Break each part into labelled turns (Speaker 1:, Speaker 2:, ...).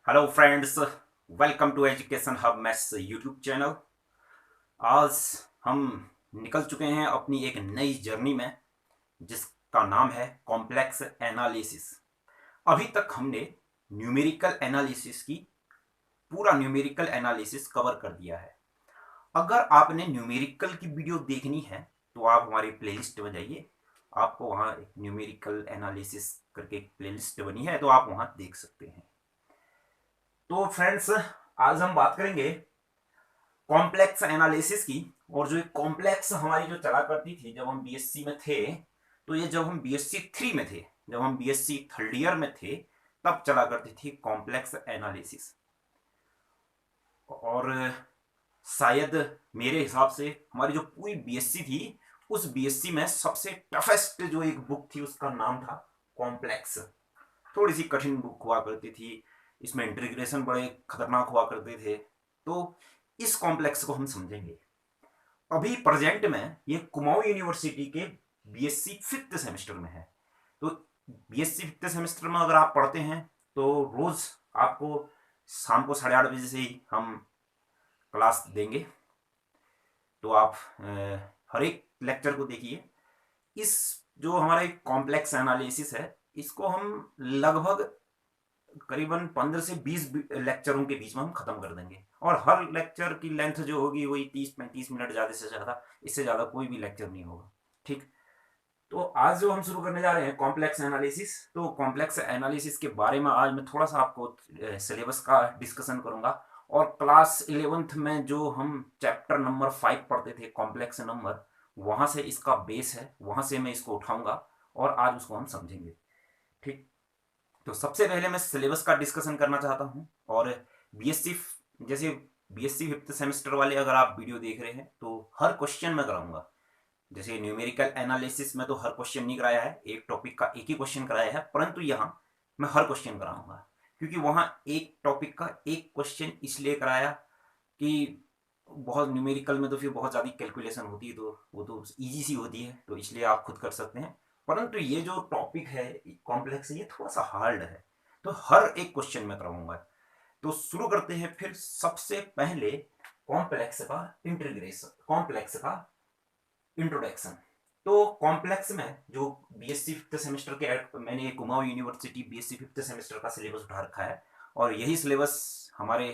Speaker 1: Hello friends, welcome to education hub maths YouTube channel. आज हम निकल चुके हैं अपनी एक नई जर्नी में जिसका नाम है कॉम्प्लेक्स एनालिसिस। अभी तक हमने न्यूमेरिकल एनालिसिस की पूरा न्यूमेरिकल एनालिसिस कवर कर दिया है। अगर आपने न्यूमेरिकल की वीडियो देखनी है तो आप हमारी प्लेलिस्ट में जाइए, आपको वहाँ एक न्यूमेरिकल एनालिसिस करके एक प्लेलिस्ट बनी है तो आप वहाँ देख सकते हैं। तो फ्रेंड्स, आज हम बात करेंगे कॉम्प्लेक्स एनालिसिस की। और जो कॉम्प्लेक्स हमारी जो चला करती थी जब हम बीएससी में थे, तो ये जब हम बीएससी 3 में थे, जब हम बीएससी थर्ड ईयर में थे, तब चला करती थी कॉम्प्लेक्स एनालिसिस। और शायद मेरे हिसाब से हमारी जो पूरी बीएससी थी, उस बीएससी में सबसे टफेस्ट जो एक बुक थी उसका नाम था कॉम्प्लेक्स। थोड़ी सी कठिन बुक हुआ करती थी, इसमें इंटीग्रेशन बड़े खतरनाक हुआ करते थे। तो इस कॉम्प्लेक्स को हम समझेंगे। अभी प्रेजेंट में ये कुमाऊं यूनिवर्सिटी के बीएससी फिफ्थ सेमेस्टर में है। तो बीएससी फिफ्थ सेमेस्टर में अगर आप पढ़ते हैं तो रोज आपको शाम को 8:30 बजे से ही हम क्लास देंगे। तो आप हर एक लेक्चर को देखिए। इस जो हमारा एक कॉम्प्लेक्स एनालिसिस है, इसको हम लगभग करीबन 15 से 20 लेक्चरों के बीच में हम खत्म कर देंगे। और हर लेक्चर की लेंथ जो होगी वही 30-35 मिनट, ज़्यादा से ज़्यादा, इससे ज़्यादा कोई भी लेक्चर नहीं होगा। ठीक। तो आज जो हम शुरू करने जा रहे हैं कॉम्प्लेक्स एनालिसिस, तो कॉम्प्लेक्स एनालिसिस के बारे में आज मैं थोड़ा सा आपको सिलेबस का डिस्कशन करूंगा। और क्लास 11th में जो हम चैप्टर नंबर 5 पढ़ते थे कॉम्प्लेक्स नंबर, वहां से इसका बेस है, वहां से मैं इसको उठाऊंगा और आज उसको हम समझेंगे। ठीक। तो सबसे पहले मैं सिलेबस का डिस्कशन करना चाहता हूँ। और बीएससी, जैसे बीएससी फिफ्थ सेमेस्टर वाले अगर आप वीडियो देख रहे हैं तो हर क्वेश्चन में कराऊंगा। जैसे न्यूमेरिकल एनालिसिस में तो हर क्वेश्चन नहीं कराया है, एक टॉपिक का एक ही क्वेश्चन कराया है, परंतु यहाँ मैं हर क्वेश्चन कराऊंगा। क्योंकि वहाँ एक टॉपिक का एक क्वेश्चन इसलिए कराया कि बहुत न्यूमेरिकल में तो फिर बहुत ज़्यादा कैलकुलेशन होती है, तो वो तो ईजी सी होती है, तो इसलिए आप खुद कर सकते हैं। परंतु ये जो टॉपिक है कॉम्प्लेक्स है, ये थोड़ा सा हार्ड है, तो हर एक क्वेश्चन में कराऊंगा। तो शुरू करते हैं फिर सबसे पहले कॉम्प्लेक्स का इंटीग्रेशन, कॉम्प्लेक्स का इंट्रोडक्शन। तो कॉम्प्लेक्स में जो बीएससी फिफ्थ सेमेस्टर के, मैंने Kumaon university BSc fifth semester का सिलेबस उठा रखा है। और यही सिलेबस हमारे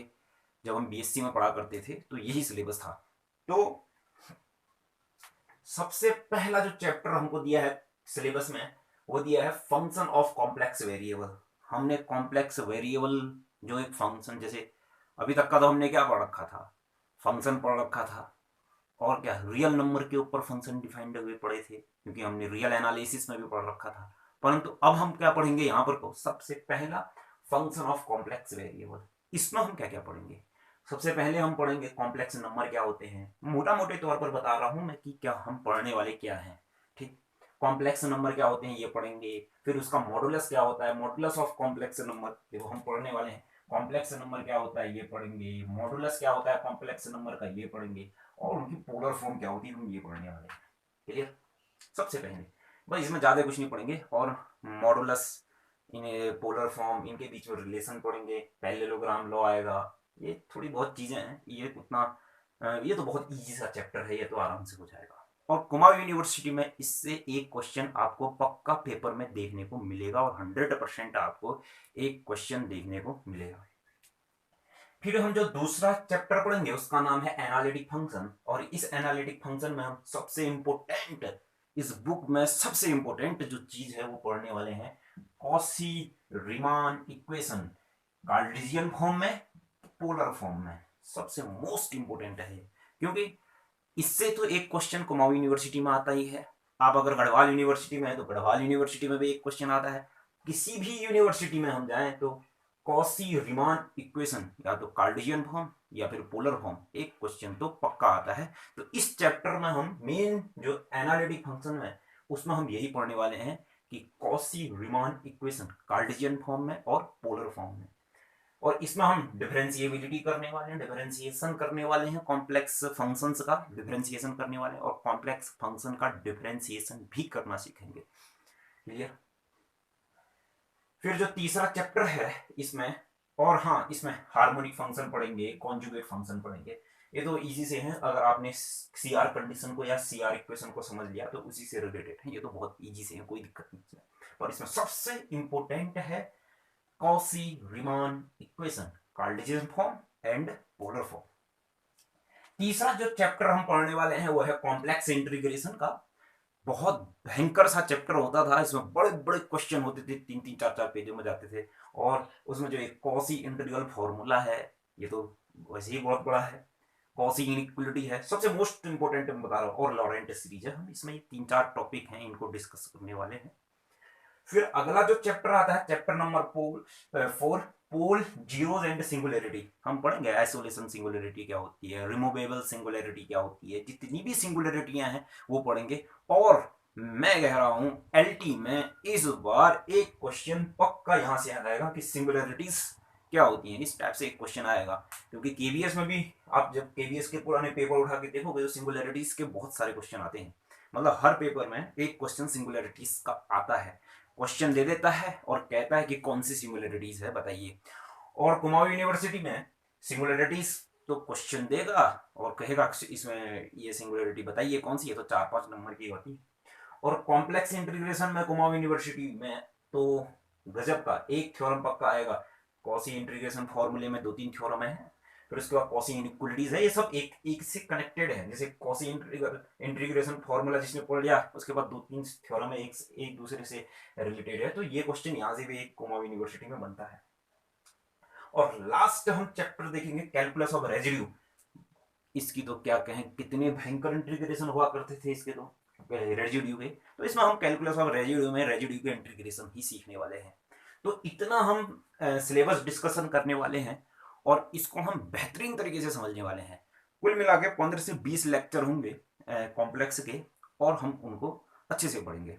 Speaker 1: जब हम बीएससी में पढ़ा करते थे तो यही सिलेबस था। तो सबसे पहला जो चैप्टर हमको दिया है सिलेबस में, वो दिया है फंक्शन ऑफ कॉम्प्लेक्स वेरिएबल। हमने कॉम्प्लेक्स वेरिएबल जो एक फंक्शन, जैसे अभी तक का तो हमने क्या पढ़ रखा था, फंक्शन पढ़ रखा था। और क्या रियल नंबर के ऊपर फंक्शन डिफाइंड हुए पढ़े थे, क्योंकि हमने रियल एनालिसिस में भी पढ़ रखा था। परंतु अब हम क्या पढ़ेंगे यहाँ पर को, सबसे पहला फंक्शन ऑफ कॉम्प्लेक्स वेरिएबल। इसमें हम क्या क्या पढ़ेंगे? सबसे पहले हम पढ़ेंगे कॉम्प्लेक्स नंबर क्या होते हैं, मोटा मोटे तौर पर बता रहा हूं मैं कि क्या हम पढ़ने वाले क्या हैं। ठीक। कॉम्प्लेक्स नंबर क्या होते हैं ये पढ़ेंगे, फिर उसका मॉडुलस क्या होता है, मॉडुलस ऑफ कॉम्प्लेक्स नंबर देखो हम पढ़ने वाले हैं। कॉम्प्लेक्स नंबर क्या होता है ये पढ़ेंगे, मॉडुलस क्या होता है कॉम्प्लेक्स नंबर का ये पढ़ेंगे, और उनकी पोलर फॉर्म क्या होती है हम ये पढ़ने वाले हैं। क्लियर? सबसे पहले बस इसमें ज़्यादा कुछ नहीं पढ़ेंगे। और मॉडुलस, इन पोलर फॉर्म, इनके बीच में रिलेशन पढ़ेंगे, पैरेललोग्राम लॉ आएगा। ये थोड़ी बहुत चीज़ें हैं, ये उतना ये तो बहुत इजी सा चैप्टर है, ये तो आराम से हो जाएगा। और कुमाऊं यूनिवर्सिटी में इससे एक क्वेश्चन आपको पक्का पेपर में देखने को मिलेगा, और 100% आपको एक क्वेश्चन देखने को मिलेगा। फिर हम जो दूसरा चैप्टर पढ़ेंगे उसका नाम है एनालिटिक फंक्शन। और इस एनालिटिक फंक्शन में हम सबसे इंपॉर्टेंट, इस बुक में सबसे इंपॉर्टेंट जो चीज है वो पढ़ने वाले हैं Cauchy Riemann equation, Cartesian form में, पोलर फॉर्म में। सबसे मोस्ट इंपॉर्टेंट है, क्योंकि इससे तो एक क्वेश्चन कुमाऊं यूनिवर्सिटी में आता ही है। आप अगर गढ़वाल यूनिवर्सिटी में है तो गढ़वाल यूनिवर्सिटी में भी एक क्वेश्चन आता है। किसी भी यूनिवर्सिटी में हम जाएं तो कॉशी रीमान इक्वेशन, या तो कार्टेशियन फॉर्म या फिर पोलर फॉर्म, एक क्वेश्चन तो पक्का आता है। तो इस चैप्टर में हम मेन जो एनालिटिक फंक्शन है उसमें हम यही पढ़ने वाले हैं कि Cauchy Riemann equation Cartesian form में और पोलर फॉर्म में। और इसमें हम डिफरेंशिएबिलिटी करने वाले हैं, डिफरेंशिएशन करने वाले हैं, कॉम्प्लेक्स फंक्शंस का डिफरेंशिएशन करने वाले हैं, और कॉम्प्लेक्स फंक्शन का डिफरेंशिएशन भी करना सीखेंगे। क्लियर? फिर जो तीसरा चैप्टर है इसमें और हाँ, इसमें हार्मोनिक फंक्शन पढ़ेंगे, कॉन्जुगेट फंक्शन पढ़ेंगे। ये तो इजी से हैं, अगर आपने सी आर कंडीशन को या सी आर इक्वेशन को समझ लिया तो उसी से रिलेटेड है, ये तो बहुत इजी से है, कोई दिक्कत नहीं है। और इसमें सबसे इंपॉर्टेंट है quasi Riemann equation, Cartesian form and polar form. तीसरा जो चैप्टर हम पढ़ने वाले हैं वो है कॉम्प्लेक्स इंटीग्रेशन का। बहुत भयंकर सा चैप्टर होता था, इसमें बड़े बड़े क्वेश्चन होते थे, 3-3 4-4 पेजों में जाते थे। और उसमें जो एक कॉसी इंटीग्रल फॉर्मूला है, ये तो वैसे ही बहुत बड़ा है। कॉसी इनइक्वलिटी है, सबसे मोस्ट इंपोर्टेंट मैं बता रहा हूँ, और लॉरेंट सीरीज है। हम इसमें 3-4 टॉपिक हैं, इनको डिस्कस करने वाले हैं। फिर अगला जो चैप्टर आता है, chapter number 4, pole zeros and singularity. हम पढ़ेंगे आइसोलेशन सिंगुलरिटी क्या होती है, रिमूवेबल सिंगुलरिटी क्या होती है, जितनी भी सिंगुलरिटियां हैं वो पढ़ेंगे। और मैं कह रहा हूं एलटी में इस बार एक क्वेश्चन पक्का यहां से आएगा कि सिंगुलरिटीज क्या होती हैं, इस टाइप से एक क्वेश्चन आएगा। क्योंकि केवीएस में भी आप जब केवीएस के पुराने पेपर उठा के देखोगे तो सिंगुलरिटीज के बहुत सारे क्वेश्चन आते हैं। मतलब हर पेपर में एक क्वेश्चन सिंगुलरिटीज का आता है, क्वेश्चन दे देता है और कहता है कि कौन सी सिंगुलरिटीज है बताइए। और कुमाऊं यूनिवर्सिटी में सिंगुलरिटीज तो क्वेश्चन देगा और कहेगा इसमें ये सिंगुलरिटी बताइए कौन सी है, तो 4-5 नंबर की होती है। और कॉम्प्लेक्स इंटीग्रेशन में कुमाऊं यूनिवर्सिटी में तो गजब का एक थ्योरम पक्का आएगा। कॉसी इंटीग्रेशन फॉर्मूले में 2-3 थ्योरम है, फिर उसके बाद कॉसी इनइक्वलिटीज है, ये सब एक एक से कनेक्टेड है। जैसे कॉसी इंटीग्रेशन फॉर्मूला जिसने पढ़ लिया, उसके बाद 2-3 थ्योरम है एक दूसरे से रिलेटेड है। तो ये क्वेश्चन यहाँ से भी एक कुमाऊं यूनिवर्सिटी में बनता है। और लास्ट हम चैप्टर देखेंगे कैलकुलस ऑफ रेजिड्यू। इसकी तो क्या कहें, कितने भयंकर इंटीग्रेशन हुआ करते थे इसके तो रेजिड्यू के। तो इसमें हम कैलकुलस ऑफ रेजिड्यू में रेजिड्यू के इंटीग्रेशन ही सीखने वाले हैं। तो इतना हम सिलेबस डिस्कशन करने वाले हैं और इसको हम बेहतरीन तरीके से समझने वाले हैं। कुल मिला के 15 से 20 लेक्चर होंगे कॉम्प्लेक्स के, और हम उनको अच्छे से पढ़ेंगे।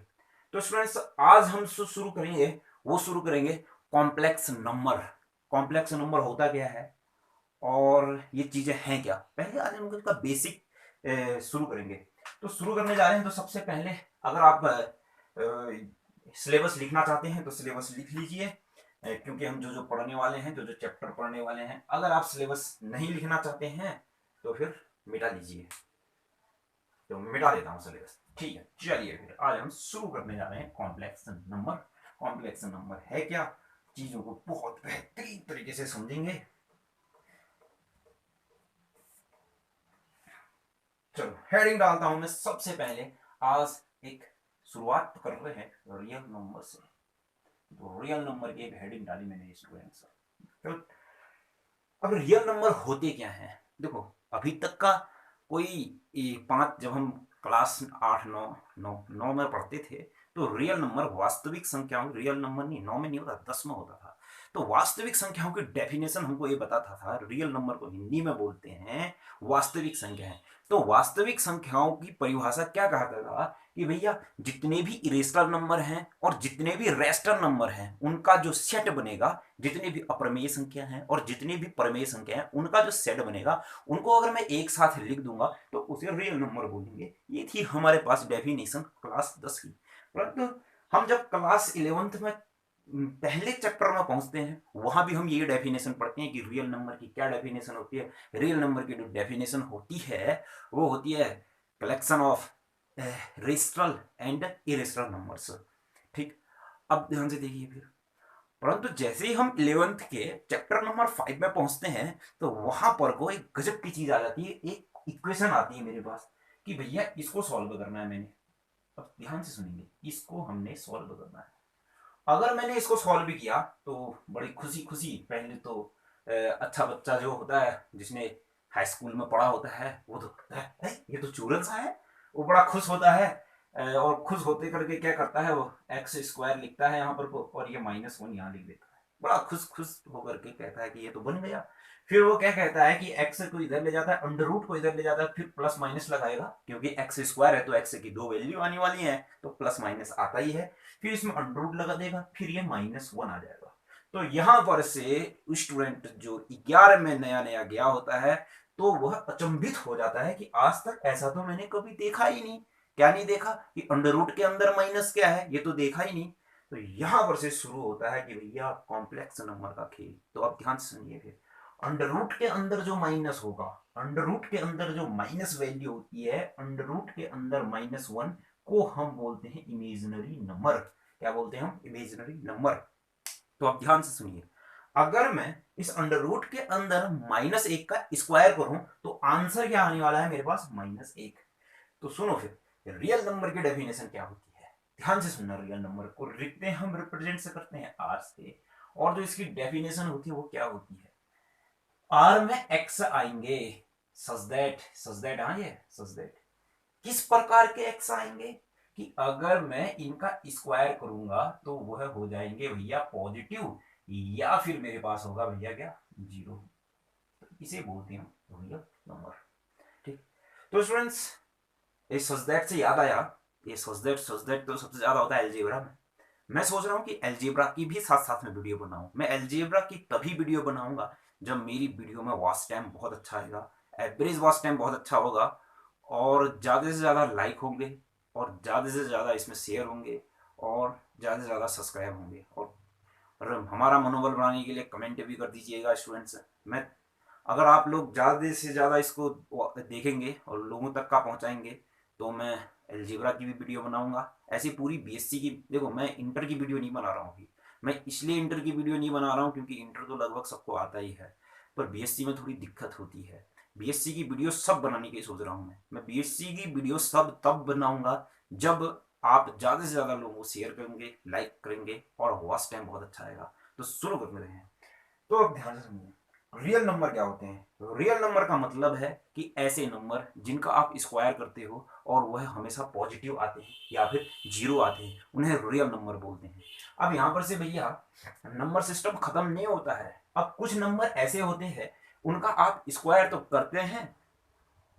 Speaker 1: तो स्टूडेंट्स आज हम शुरू करेंगे, वो शुरू करेंगे कॉम्प्लेक्स नंबर। कॉम्प्लेक्स नंबर होता क्या है और ये चीजें हैं क्या, पहले आज हम इसका बेसिक शुरू करेंगे। तो शुरू करने जा रहे हैं, तो सबसे पहले अगर आप सिलेबस लिखना चाहते हैं तो सिलेबस लिख लीजिए, क्योंकि हम जो जो पढ़ने वाले हैं, जो जो चैप्टर पढ़ने वाले हैं। अगर आप सिलेबस नहीं लिखना चाहते हैं तो फिर मिटा लीजिए। तो मिटा देता हूँ सिलेबस, ठीक है। चलिए फिर आज हम शुरू करने जा रहे हैं कॉम्प्लेक्स नंबर। कॉम्प्लेक्स नंबर है क्या, चीजों को बहुत बेहतरीन तरीके से समझेंगे। चलो हेडिंग डालता हूं मैं सबसे पहले। आज एक शुरुआत कर रहे हैं रियल नंबर से। तो रियल नंबर की एक हेडिंग डाली मैंने स्टूडेंट्स। तो अब रियल नंबर होते क्या हैं, देखो अभी तक का कोई 5, जब हम क्लास 8 9 में पढ़ते थे तो रियल नंबर वास्तविक संख्याओं, रियल नंबर नहीं 9 में नहीं होता, 10 में होता था। तो वास्तविक संख्याओं की डेफिनेशन हमको ये बताता था, रियल नंबर को हिंदी में बोलते हैं वास्तविक संख्याएं। तो वास्तविक संख्याओं की परिभाषा क्या कहता था कि भैया जितने भी इरेशनल नंबर हैं और जितने भी रेशनल नंबर हैं उनका जो सेट बनेगा, जितने भी अप्रमेय संख्या हैं और जितने भी प्रमेय संख्या हैं उनका जो सेट बनेगा, उनको अगर मैं एक साथ लिख दूंगा तो उसे रियल नंबर बोलेंगे। ये थी हमारे पास डेफिनेशन क्लास 10 की। परंतु हम जब क्लास 11th में पहले चैप्टर में पहुंचते हैं, वहां भी हम ये डेफिनेशन पढ़ते हैं कि रियल नंबर की क्या डेफिनेशन होती है। रियल नंबर की जो डेफिनेशन होती है वो होती है collection of rational and irrational numbers. ठीक, अब ध्यान से देखिए फिर। परंतु जैसे ही हम 11th के चैप्टर नंबर 5 में पहुंचते हैं तो वहां पर को एक गजब की चीज आ जाती है, एक इक्वेशन आती है मेरे पास कि भैया इसको सॉल्व करना है मैंने। अब ध्यान से सुनिए, इसको हमने सॉल्व करना है। अगर मैंने इसको सॉल्व भी किया तो बड़ी खुशी खुशी, पहले तो अच्छा बच्चा जो होता है जिसने हाई स्कूल में पढ़ा होता है वो तो कहता है ये तो चूरन सा है, वो बड़ा खुश होता है। और खुश होते करके क्या करता है, वो एक्स स्क्वायर लिखता है यहाँ पर और ये -1 यहाँ लिख देता है। बड़ा खुश खुश होकर के कहता है कि ये तो बन गया। फिर वो क्या कहता है कि एक्स को इधर ले जाता है, अंडर रूट को इधर ले जाता है, फिर प्लस माइनस लगाएगा, क्योंकि एक्स स्क्वायर है तो एक्स की 2 वैल्यू आने वाली है तो प्लस माइनस आता ही है। फिर इसमें अंडर रूट लगा देगा, फिर ये -1 आ जाएगा। तो यहां पर से स्टूडेंट जो 11 में नया नया गया होता है तो वह अचंभित हो जाता है कि आज तक ऐसा तो मैंने कभी देखा ही नहीं। क्या नहीं देखा कि अंडर रूट के अंदर माइनस क्या है, ये तो देखा ही नहीं। तो यहां पर से शुरू होता है कि भैया कॉम्प्लेक्स नंबर का खेल। तो अब ध्यान से सुनिए फिर, अंडर रूट के अंदर जो माइनस होगा, अंडर रूट के अंदर जो माइनस वैल्यू होती है, अंडर रूट के अंदर -1 को हम बोलते हैं इमेजिनरी नंबर। क्या बोलते हैं हम? Imaginary number. तो अब ध्यान से सुनिए, अगर मैं इस अंडर रूट के अंदर -1 का स्क्वायर करूं तो आंसर क्या आने वाला है मेरे पास? -1। तो सुनो फिर, रियल नंबर की डेफिनेशन क्या होती है? ध्यान से सुनना, रियल नंबर को लिखते हैं हम, रिप्रेजेंट से करते हैं आर से, और जो इसकी डेफिनेशन होती है वो क्या होती है? आर में एक्स आएंगे, सच दैट, हाँ ये सच दैट किस प्रकार के एक्स आएंगे कि अगर मैं इनका स्क्वायर करूंगा तो वह हो जाएंगे भैया पॉजिटिव, या फिर मेरे पास होगा भैया क्या? 0। तो इसे बोलते हैं रियल नंबर। ठीक। तो स्टूडेंट्स, ये सच से याद आया, ये सच दैट तो सबसे ज्यादा होता है एलजेब्रा में। मैं सोच रहा हूँ कि एलजेब्रा की भी साथ साथ में वीडियो बनाऊं। मैं एलजेब्रा की तभी वीडियो बनाऊंगा जब मेरी वीडियो में वॉच टाइम बहुत अच्छा आएगा, एवरेज वॉच टाइम बहुत अच्छा होगा, और ज़्यादा से ज़्यादा लाइक होंगे, और ज़्यादा से ज़्यादा इसमें शेयर होंगे, और ज़्यादा से ज़्यादा सब्सक्राइब होंगे। और हमारा मनोबल बढ़ाने के लिए कमेंट भी कर दीजिएगा स्टूडेंट्स। मैं, अगर आप लोग ज़्यादा से ज़्यादा इसको देखेंगे और लोगों तक का पहुँचाएंगे तो मैं एलजेब्रा की भी वीडियो बनाऊंगा। ऐसी पूरी बीएससी की, देखो मैं इंटर की वीडियो नहीं बना रहा हूँ अभी। मैं इसलिए इंटर की वीडियो नहीं बना रहा हूँ क्योंकि इंटर तो लगभग सबको आता ही है, पर बीएससी में थोड़ी दिक्कत होती है। बीएससी की वीडियो सब बनाने की सोच रहा हूँ मैं बीएससी की वीडियो सब तब बनाऊंगा जब आप ज़्यादा से ज़्यादा लोगों को शेयर करेंगे, लाइक करेंगे, और वॉच टाइम बहुत अच्छा आएगा। तो शुरू कर लेते हैं। तो अब ध्यान से सुनिए, रियल नंबर क्या होते हैं? रियल नंबर का मतलब है कि ऐसे नंबर जिनका आप स्क्वायर करते हो और वह हमेशा पॉजिटिव आते हैं या फिर 0 आते हैं, उन्हें रियल नंबर बोलते हैं। अब यहां पर से भैया नंबर सिस्टम खत्म नहीं होता है। अब कुछ नंबर ऐसे होते हैं उनका आप स्क्वायर तो करते हैं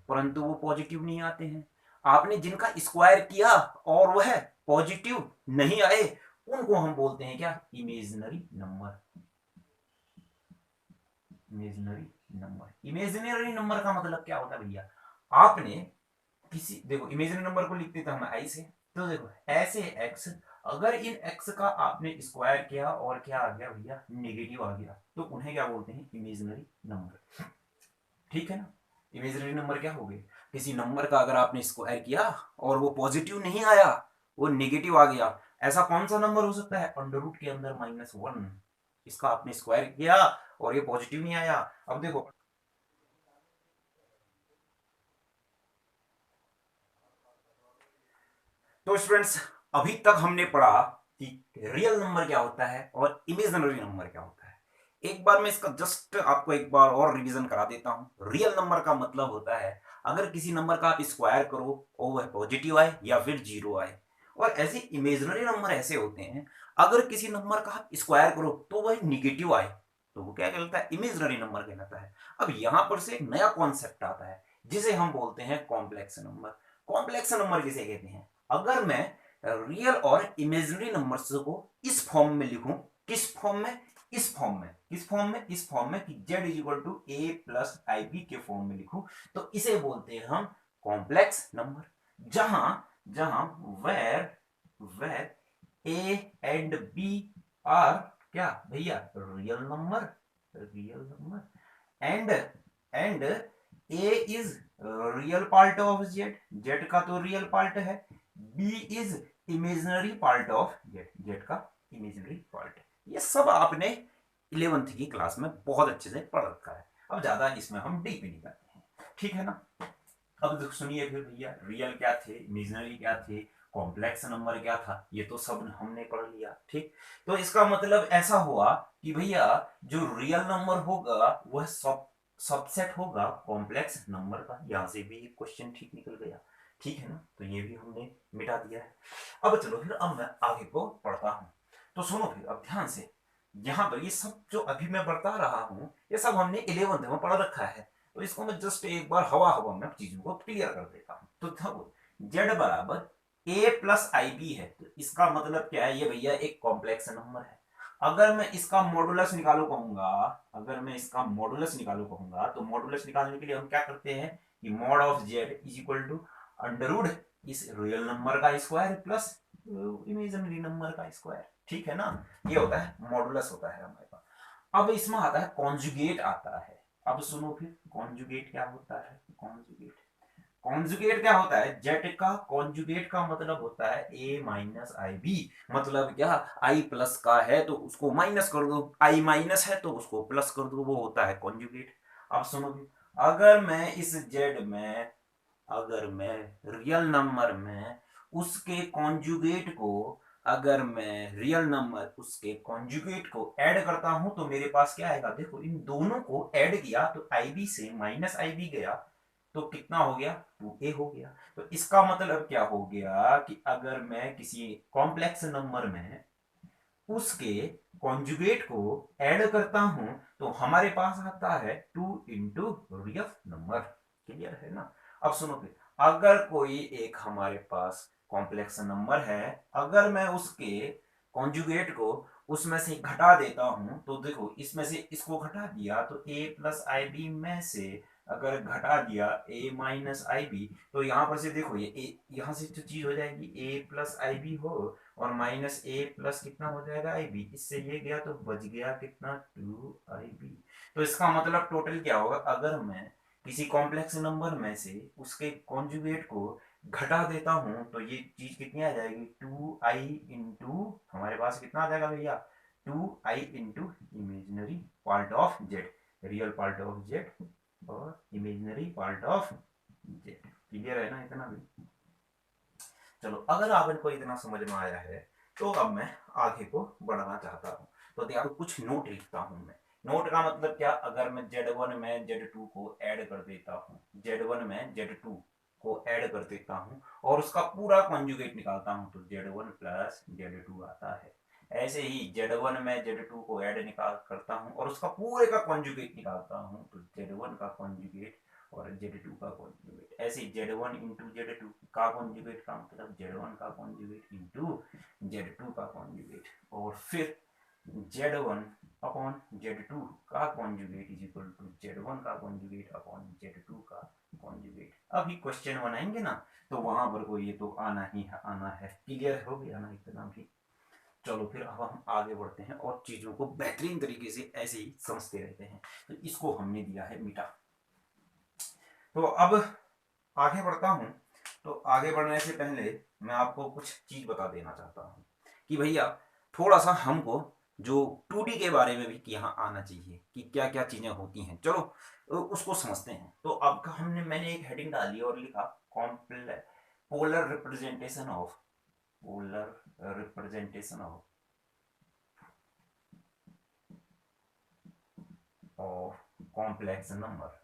Speaker 1: परंतु वो पॉजिटिव नहीं आते हैं। आपने जिनका स्क्वायर किया और वह पॉजिटिव नहीं आए, उनको हम बोलते हैं क्या? Imaginary number. Imaginary number. Imaginary number का मतलब क्या होता है भैया? आपने किसी, देखो इमेजिनरी नंबर को लिखते थे हम आई से, तो देखो ऐसे एक्स, अगर इन एक्स का आपने स्क्वायर किया और क्या आ गया भैया? नेगेटिव आ गया, तो उन्हें क्या बोलते हैं? Imaginary number. ठीक है ना? इमेजिनरी नंबर क्या हो गए? किसी नंबर का अगर आपने स्क्वायर किया और वो पॉजिटिव नहीं आया, वो नेगेटिव आ गया, ऐसा कौन सा नंबर हो सकता है? अंडर रूट के अंदर -1, इसका आपने स्क्वायर किया और ये पॉजिटिव नहीं आया। अब देखो, तो स्टूडेंट्स, अभी तक हमने पढ़ा कि रियल नंबर क्या होता है और इमेजिनरी नंबर क्या होता है। एक बार मैं इसका जस्ट आपको एक बार और रिवीजन करा देता हूं। रियल नंबर का मतलब होता है अगर किसी नंबर का आप स्क्वायर करो और वह पॉजिटिव आए या फिर 0 आए। और ऐसे इमेजिनरी नंबर ऐसे होते हैं, अगर किसी नंबर का आप स्क्वायर करो तो वह निगेटिव आए, तो वो क्या कहलाता है? इमेजिनरी नंबर कहलाता है। अब यहां पर से एक नया कॉन्सेप्ट आता है जिसे हम बोलते हैं कॉम्प्लेक्स नंबर। कॉम्प्लेक्स नंबर किसे कहते हैं? अगर मैं रियल और इमेजिनरी नंबर्स को इस फॉर्म में लिखूं, किस फॉर्म में? इस फॉर्म में। किस फॉर्म में? इस फॉर्म में कि z is equal to a plus i b के फॉर्म में लिखूं, तो इसे बोलते हैं हम कॉम्प्लेक्स नंबर। जहां जहां where where a and b are क्या भैया? Real number, real number, and a is real part of z, z का तो रियल पार्ट है, b is imaginary part of z, z का इमेजिनरी पार्ट है। ये सब आपने 11th की क्लास में बहुत अच्छे से पढ़ रखा है, अब ज्यादा इसमें हम डीप नहीं करते हैं। ठीक है ना? अब सुनिए फिर भैया, रियल क्या थे, इमेजिनरी क्या थे, कॉम्प्लेक्स नंबर क्या था, ये तो सब हमने पढ़ लिया। ठीक। तो इसका मतलब ऐसा हुआ कि भैया जो रियल नंबर होगा वह सबसेट होगा कॉम्प्लेक्स नंबर का। यहां से भी एक क्वेश्चन ठीक निकल गया। ठीक है ना? तो ये भी हमने मिटा दिया है। अब चलो फिर, अब मैं आगे को पढ़ता हूं। तो सुनो फिर अब ध्यान से, यहाँ पर ये सब जो अभी मैं बता रहा हूँ ये सब हमने 11th में पढ़ रखा है। तो इसको मैं जस्ट एक बार हवा हवा में चीजों को क्लियर कर देता हूं। तो देखो, z बराबर a प्लस आई बी है, तो इसका मतलब क्या है? ये भैया एक कॉम्प्लेक्स नंबर है। अगर मैं इसका मॉडुलस निकालो कहूंगा, अगर मैं इसका मॉडुलस निकालो कहूंगा, तो मॉडुलस निकालने के लिए हम क्या करते हैं कि mod of z is equal to under root इस रियल नंबर का स्क्वायर प्लस इमेजिनरी नंबर का स्क्वायर। ठीक है ना, ये होता है मॉडुलस होता है हमारे पास। अब इसमें आता है कॉन्जुगेट आता है। अब सुनो फिर कॉन्जुगेट क्या होता है। कॉन्जुगेट, कॉन्जुगेट क्या होता है, जेड का कॉन्जुगेट का मतलब होता है ए माइनस आई बी। मतलब क्या, आई प्लस का है तो उसको माइनस कर दो, आई माइनस है तो उसको प्लस कर दो, वो होता है कॉन्जुगेट। अब सुनो भी, अगर मैं इस जेड में, अगर मैं रियल नंबर में उसके कॉन्जुगेट को, अगर मैं रियल नंबर उसके कॉन्जुगेट को ऐड करता हूं तो मेरे पास क्या आएगा, देखो इन दोनों को ऐड किया तो आई बी से माइनस आई बी गया तो कितना हो गया, 2a हो गया। तो इसका मतलब क्या हो गया कि अगर मैं किसी कॉम्प्लेक्स नंबर में उसके कॉन्जुगेट को ऐड करता हूं तो हमारे पास आता है 2 इंटू रियल नंबर। क्लियर है ना। अब सुनो फिर, अगर कोई एक हमारे पास कॉम्प्लेक्स नंबर है, अगर मैं उसके कॉन्जुगेट को उसमें से घटा देता हूं तो देखो इसमें से इसको घटा दिया तो a प्लस आई बी में से अगर घटा दिया a माइनस आई बी, तो यहां पर से देखो ये यहां से तो चीज हो जाएगी a प्लस आई बी हो और माइनस ए प्लस कितना हो जाएगा आई बी, इससे ये गया तो बच गया कितना 2 आई बी। तो इसका मतलब टोटल क्या होगा, अगर मैं किसी कॉम्प्लेक्स नंबर में से उसके कॉन्जुगेट को घटा देता हूं तो ये चीज कितनी आ जाएगी 2 आई इंटू, हमारे पास कितना आ जाएगा भैया 2 i into imaginary part of z, real part of z और imaginary part of z. Clear है ना इतना भी। चलो अगर आपको इतना समझ में आया है तो अब मैं आगे को बढ़ाना चाहता हूँ। तो देखो कुछ नोट लिखता हूँ मैं। नोट का मतलब क्या, अगर मैं Z1 में Z2 को ऐड कर देता हूँ, Z1 में Z2 को ऐड कर देता हूँ और उसका पूरा कॉन्जुगेट निकालता हूँ तो Z1 प्लस Z2 आता है। ऐसे ही Z1 में Z2 को ऐड निकाल करता हूँ और उसका पूरे का कॉन्जुगेट निकालता हूँ तो Z1 का कॉन्जुगेट और Z2 का कॉन्जुगेट। ऐसे Z1 इंटू Z2 का कॉन्जुगेट का मतलब Z1 का कॉन्जुगेट इंटू Z2 का कॉन्जुगेट और फिर Z1 अपॉन Z2 का conjugate is equal to Z1 का कॉन्जुगेट अपॉन Z2 का कॉन्जुगेट। अभी क्वेश्चन बनाएंगे ना तो वहां पर को ये तो आना ही है, आना है। क्लियर हो गया ना इतना भी। चलो फिर अब हम आगे बढ़ते हैं और चीजों को बेहतरीन तरीके से ऐसे ही समझते रहते हैं। तो इसको हमने दिया है मीठा। तो अब आगे बढ़ता हूं। तो आगे बढ़ने से पहले मैं आपको कुछ चीज बता देना चाहता हूं कि भैया थोड़ा सा हमको जो 2D के बारे में भी यहाँ आना चाहिए कि क्या क्या चीजें होती हैं। चलो उसको समझते हैं। तो अब हमने मैंने एक हेडिंग डाली और लिखा polar representation of, polar representation of complex number,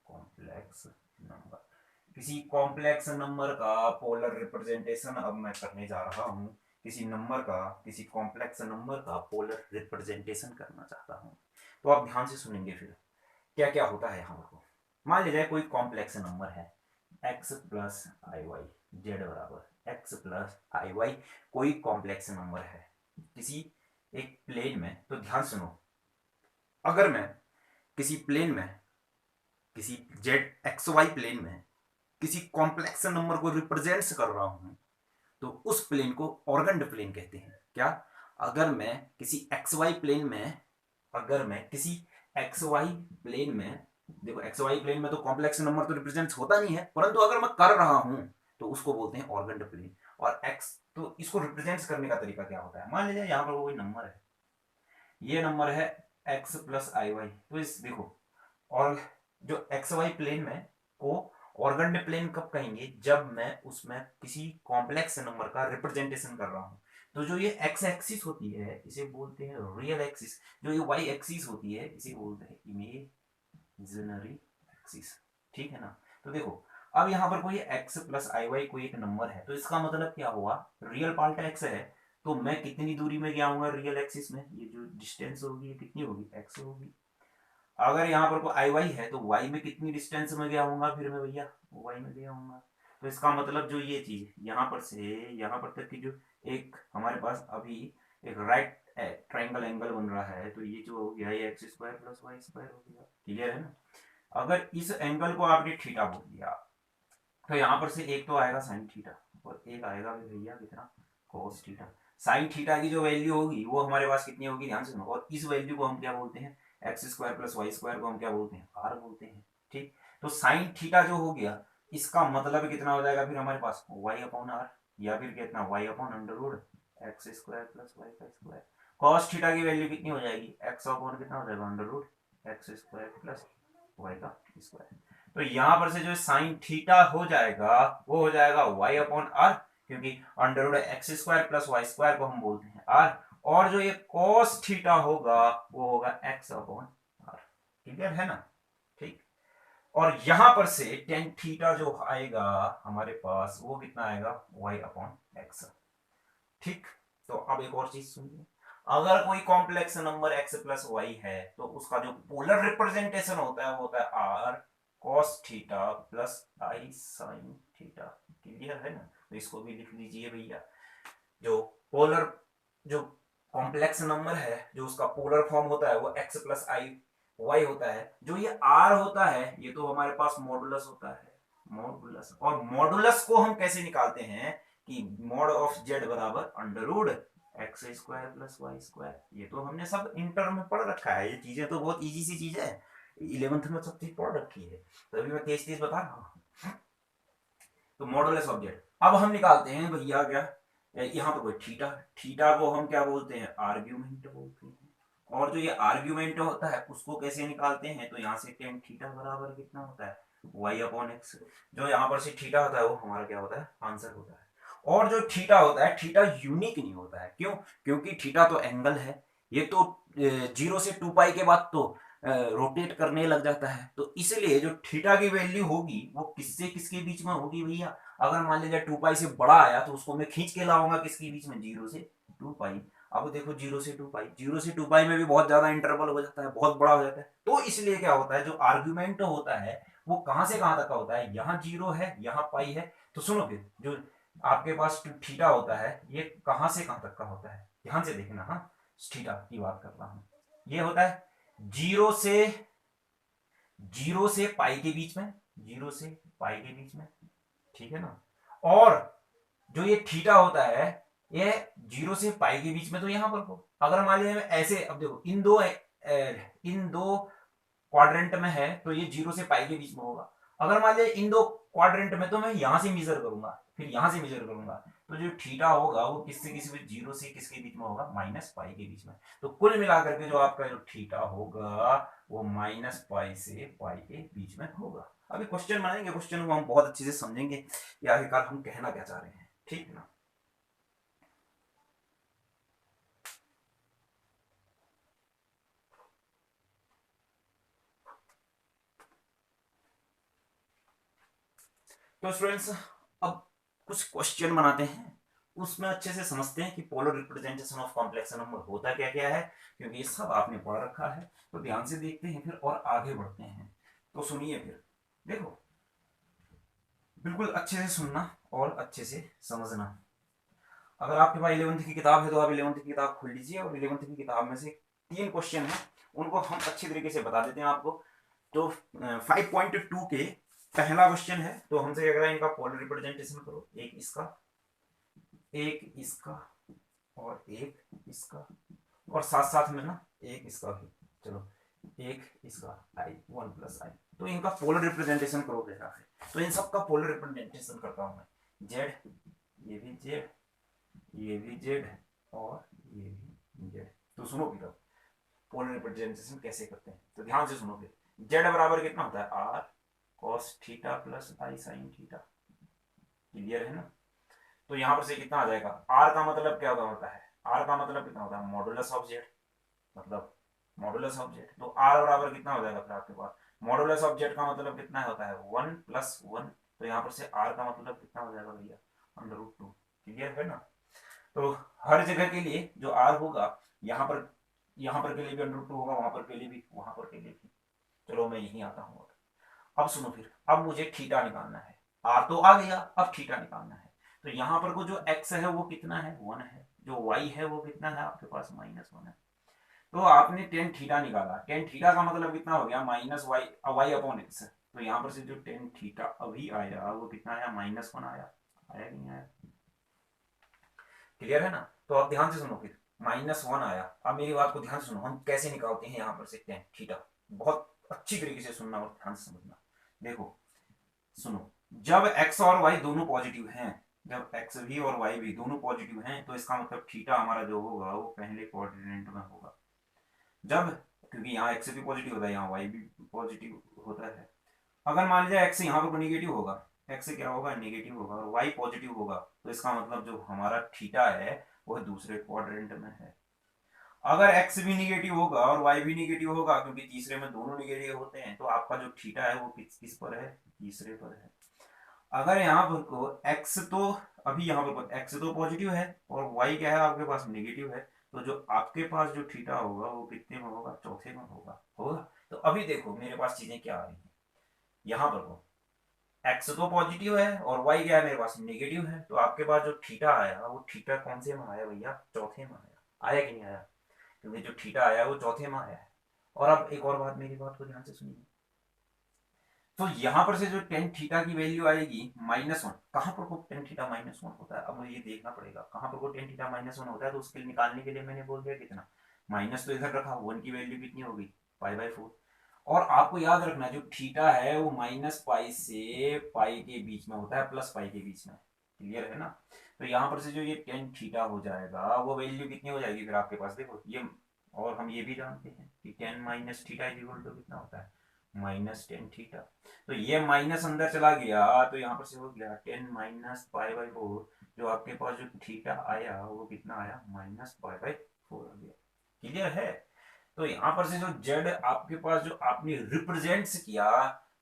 Speaker 1: complex number. किसी कॉम्प्लेक्स नंबर का पोलर रिप्रेजेंटेशन अब मैं करने जा रहा हूँ। किसी नंबर का, किसी कॉम्प्लेक्स नंबर का पोलर रिप्रेजेंटेशन करना चाहता हूँ। तो आप ध्यान से सुनेंगे फिर क्या क्या होता है यहाँ पर। मान लीजिए कोई कॉम्प्लेक्स नंबर है x प्लस आई वाई, जेड बराबर x प्लस आई वाई, कोई कॉम्प्लेक्स नंबर है किसी एक प्लेन में। तो ध्यान सुनो, अगर मैं किसी प्लेन में, किसी जेड एक्स वाई प्लेन में किसी कॉम्प्लेक्स नंबर को रिप्रेजेंट कर रहा हूं तो उस प्लेन को ऑर्गन्ड प्लेन कहते हैं। क्या, अगर मैं किसी एक्स वाई प्लेन में, अगर मैं किसी एक्स वाई प्लेन में, देखो एक्स वाई प्लेन में तो कॉम्प्लेक्स नंबर तो रिप्रेजेंट होता नहीं है, परंतु अगर मैं कर रहा हूं तो उसको बोलते हैं ऑर्गन्ड प्लेन। और एक्स, तो इसको रिप्रेजेंट करने का तरीका क्या होता है, मान लीजिए यहां पर कोई नंबर है, ये नंबर है एक्स प्लस आई वाई। तो इस देखो, और जो एक्स वाई प्लेन में को ऑर्गन्ड प्लेन कब कहेंगे, जब मैं उसमें किसी कॉम्प्लेक्स नंबर का रिप्रेजेंटेशन कर रहा हूं। तो जो ये एक्स एक्सिस होती है इसे बोलते हैं रियल एक्सिस, जो ये वाई एक्सिस होती है इसे बोलते हैं इमेजिनरी एक्सिस। ठीक है ना। तो देखो अब यहाँ पर कोई एक्स प्लस आई वाई कोई एक नंबर है तो इसका मतलब क्या हुआ, रियल पार्ट एक्स है तो मैं कितनी दूरी में गया हूँ रियल एक्सिस में, ये जो डिस्टेंस होगी ये कितनी होगी, एक्स होगी। अगर यहाँ पर कोई आई वाई है तो वाई में कितनी डिस्टेंस में गया हूँ फिर मैं भैया, वाई में गया हूँ। तो इसका मतलब जो ये चीज यहाँ पर से यहाँ पर तक की जो एक हमारे पास अभी एक राइट ट्राइंगल एंगल बन रहा है तो ये जो हो गया ये x square plus y square हो गया। क्लियर है ना। अगर इस एंगल को आपने थीटा बोल दिया तो यहाँ पर से एक तो आएगा साइन थीटा और एक आएगा भैया कितना, cos थीटा। साइन थीटा की जो वैल्यू होगी वो हमारे पास कितनी होगी, ध्यान से सुनो, और इस वैल्यू को हम क्या बोलते हैं, x square plus y square को हम क्या बोलते हैं, आर बोलते हैं। ठीक, तो साइन थीटा जो हो गया इसका मतलब कितना हो जाएगा फिर हमारे पास वाई अपॉन आर, या फिर कितना y upon under root x square plus y का स्क्वायर। कॉस थीटा की वैल्यू कितनी हो जाएगी, एक्स अपॉन कितना हो जाएगा under root x square plus y का स्क्वायर। तो यहां पर से जो साइन थीटा हो जाएगा वो हो जाएगा वाई अपॉन आर, क्योंकि under root x square plus y square को हम बोलते हैं आर, और जो ये कॉस थीटा होगा वो होगा एक्स अपॉन आर। क्लियर है ना? ठीक, और यहां पर से टेन थीटा जो आएगा हमारे पास वो कितना आएगा, वाई अपॉन एक्स। ठीक, तो अब एक और चीज सुनिए, अगर कोई कॉम्प्लेक्स नंबर x प्लस वाई है तो उसका जो पोलर रिप्रेजेंटेशन होता है वो होता है r cos theta plus i sine theta. Clear है ना? तो इसको भी लिख लीजिए भैया, जो पोलर, जो कॉम्प्लेक्स नंबर है जो उसका पोलर फॉर्म होता है वो x प्लस आई वाई होता है, जो ये r होता है ये तो हमारे पास मॉडुलस होता है, मॉडुलस। और मॉडुलस को हम कैसे निकालते हैं कि मॉड ऑफ z बराबर under root x square plus y square. ये तो हमने सब इंटर में पढ़ रखा है, ये चीजें तो बहुत इजी सी चीज है, 11th में सब चीज पढ़ रखी है, तभी मैं तेज तेज बता रहा हूँ। तो मॉडुलस ऑफ जेड अब हम निकालते हैं भैया, क्या यहाँ पर कोई थीटा, थीटा को हम क्या बोलते हैं, आर्ग्यूमेंट बोलते हैं। और जो ये आर्ग्यूमेंट होता है उसको कैसे निकालते हैं, तो यहाँ से टेन थीटा बराबर कितना होता है, वाई अपॉन एक्स। जो यहाँ पर से थीटा होता है वो हमारा क्या होता है, आंसर होता है। और जो थीटा होता है, थीटा यूनिक नहीं होता है, क्यों, क्योंकि थीटा तो एंगल है, ये तो 0 से 2 पाई के बाद तो रोटेट करने लग जाता है, तो इसलिए जो थीटा की वैल्यू होगी वो किससे किसके बीच में होगी भैया, अगर मान लीजिए 2 पाई से बड़ा आया तो उसको मैं खींच के लाऊंगा किसके बीच में, 0 से 2 पाई। अब देखो 0 से 2 पाई, 0 से 2 पाई में भी बहुत ज्यादा इंटरवल हो जाता है, बहुत बड़ा हो जाता है, तो इसलिए क्या होता है जो आर्ग्यूमेंट होता है वो कहां से कहां तक का होता है, यहाँ 0 है यहाँ पाई है। तो सुनो फिर, जो आपके पास थीटा होता है ये कहां से कहां तक का होता है, ध्यान से देखना, हाँ थीटा की बात कर रहा हूं, ये होता है 0 से 0 से पाई के बीच में, 0 से पाई के बीच में, ठीक है ना। और जो ये थीटा होता है ये 0 से पाई के बीच में, तो यहां पर को अगर मान लीजिए ऐसे, अब देखो इन दो क्वाड्रेंट में है तो ये 0 से पाई के बीच में होगा। अगर मान लीजिए इन दो क्वाड्रेंट में, तो मैं यहां से मेजर करूंगा फिर यहां से मेजर करूंगा, तो जो थीटा होगा वो किससे किसी 0 से किसके बीच में होगा, -पाई के बीच में। तो कुल मिलाकर के जो आपका जो थीटा होगा वो -पाई से पाई के बीच में होगा। अभी क्वेश्चन बनाएंगे, क्वेश्चन को हम बहुत अच्छे से समझेंगे कि आखिरकार हम कहना क्या चाह रहे हैं, ठीक है ना। तो स्टूडेंट्स अब कुछ क्वेश्चन बनाते हैं, उसमें अच्छे से समझते हैं कि polar representation of complex number होता क्या क्या है, क्योंकि ये सब आपने पढ़ रखा है। तो ध्यान से देखते हैं फिर और आगे बढ़ते हैं। तो सुनिए फिर, देखो बिल्कुल अच्छे से सुनना और अच्छे से समझना। अगर आपके पास 11th की किताब है तो आप 11th की किताब खोल लीजिए, और 11th की किताब में से 3 क्वेश्चन है उनको हम अच्छी तरीके से बता देते हैं आपको। तो 5.2 के पहला क्वेश्चन है, तो हमसे क्या कह रहा है, इनका पोलर रिप्रेजेंटेशन करो, एक इसका और एक इसका, और साथ साथ में ना एक इसका भी, चलो एक इसका आई 1 + आई, तो इनका पोलर रिप्रेजेंटेशन करो कैसा है। तो इन सब का पोलर रिप्रेजेंटेशन करता हूं मैं, जेड, ये भी जेड, ये भी जेड, और ये भी जेड। तो सुनो फिर अब पोलर रिप्रेजेंटेशन कैसे करते हैं, तो ध्यान से सुनो फिर। जेड बराबर कितना होता है, r cos theta plus i sine theta. Clear है ना? तो यहां पर से कितना आ जाएगा, आर का मतलब क्या होता है, आर का मतलब कितना होता है, मॉडुलस ऑफ जेड, मतलब मॉडुलस ऑफ जेड। तो आर बराबर कितना हो जाएगा फिर आपके पास, मॉडुलस ऑफ जेड का मतलब कितना होता है, 1 + 1। तो यहाँ पर से आर का मतलब कितना हो जाएगा भैया, √2। क्लियर है ना? तो हर जगह के लिए जो आर होगा, यहाँ पर के लिए भी √2 होगा, वहां पर के लिए भी, वहां पर के लिए भी। चलो मैं यही आता हूँ। अब सुनो फिर, अब मुझे थीटा निकालना है, आर तो आ गया, अब थीटा निकालना है। तो यहाँ पर को जो एक्स है वो कितना है, 1 है, जो वाई है वो कितना है आपके पास, -1 है। तो आपने टेन थीटा निकाला, टेन थीटा का मतलब कितना हो गया, -वाई अपॉन एक्स। तो यहाँ पर से जो टेन थीटा अभी आया वो कितना आया, -1 आया, आया कि नहीं आया। क्लियर है ना? तो आप ध्यान से सुनो फिर, -1 आया। अब मेरी बात को ध्यान से सुनो, हम कैसे निकालते हैं यहाँ पर से tan थीटा, बहुत अच्छी तरीके से सुनना और ध्यान से समझना। देखो सुनो, जब x और y दोनों पॉजिटिव हैं, जब x भी और y भी दोनों पॉजिटिव हैं, तो इसका मतलब थीटा हमारा जो होगा वो पहले क्वाड्रेंट में होगा। जब, क्योंकि यहाँ x भी पॉजिटिव होता है, यहाँ y भी पॉजिटिव होता है। अगर मान लिया x यहाँ पर निगेटिव होगा, x क्या होगा, निगेटिव होगा, और y पॉजिटिव होगा, तो इसका मतलब जो हमारा थीटा है वह दूसरे क्वाड्रेंट में है। अगर x भी निगेटिव होगा और y भी निगेटिव होगा, क्योंकि तीसरे में दोनों निगेटिव होते हैं, तो आपका जो थीटा है वो किस पर है, तीसरे पर है। अगर यहाँ पर को x तो, अभी यहाँ पर x तो पॉजिटिव है और y क्या है आपके पास, निगेटिव है, तो जो आपके पास जो थीटा होगा वो कितने में होगा, चौथे में होगा। तो अभी देखो मेरे पास चीजें क्या आ रही है, यहाँ पर को x तो पॉजिटिव है और y क्या है मेरे पास, निगेटिव है, तो आपके पास जो थीटा आया वो थीटा कौन से में आया भैया, चौथे में आया कि नहीं आया? क्योंकि जो थीटा आया वो चौथे में आया है। और अब एक और बात, मेरी बात को ध्यान से सुनिए, तो यहां पर से जो टेन थीटा की वैल्यू आएगी -1, कहां पर को टेन थीटा -1 होता है, अब मुझे ये देखना पड़ेगा कहां पर को टेन थीटा -1 होता है। तो उसके निकालने के लिए मैंने बोल दिया कितना, माइनस तो इधर रखा, 1 की वैल्यू कितनी होगी, π/4। और आपको याद रखना जो थीटा है वो -π से π के बीच में होता है, +π के बीच में। क्लियर है ना? तो यहाँ पर से जो ये टेन थीटा हो जाएगा वो वैल्यू कितनी हो जाएगी फिर आपके पास, देखो ये, और हम ये भी जानते हैं कि tan minus theta is equal to कितना होता है, -10 थीटा। तो ये माइनस अंदर चला गया, तो यहाँ पर से हो गया 10 माइनस π/4, जो आपके पास जो थीटा आया वो कितना आया, -π/4 आ गया। क्लियर है? तो यहाँ पर से जो z आपके पास जो आपने रिप्रेजेंट्स किया,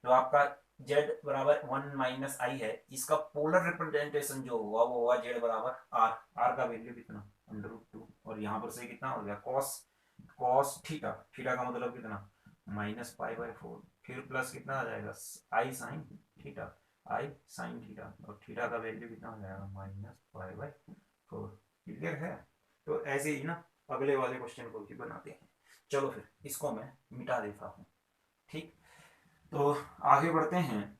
Speaker 1: जो आपका z बराबर 1 - i है, इसका पोलर रिप्रेजेंटेशन जो हुआ वो हुआ z बराबर r का वैल्यू कितना, √2, और यहाँ पर से कितना हो गया, cos थीटा, थीटा का मतलब कितना, -π/4, फिर प्लस कितना आ जाएगा, आई साइन थीटा, आई साइन थीटा, और थीटा का वैल्यू कितना हो जाएगा, -π/4। क्लियर है? तो ऐसे ही ना अगले वाले क्वेश्चन को भी बनाते हैं। चलो फिर इसको मैं मिटा देता हूँ। ठीक, तो आगे बढ़ते हैं,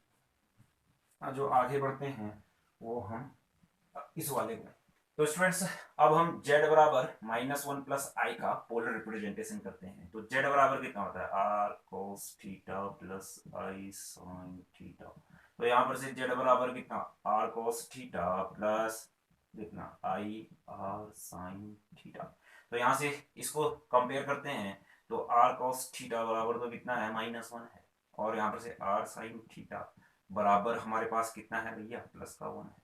Speaker 1: जो आगे बढ़ते हैं वो हम इस वाले को। तो स्टूडेंट्स अब हम z बराबर -1 प्लस आई का पोलर रिप्रेजेंटेशन करते हैं। तो z बराबर कितना होता है, r cos theta plus i sin theta. तो यहाँ पर से z बराबर कितना, r cos थीटा प्लस कितना, i r sin थीटा। तो यहाँ से इसको कंपेयर करते हैं, तो r cos थीटा बराबर तो कितना है, -1 है, और यहाँ पर से r sin थीटा बराबर हमारे पास कितना है भैया, +1 है।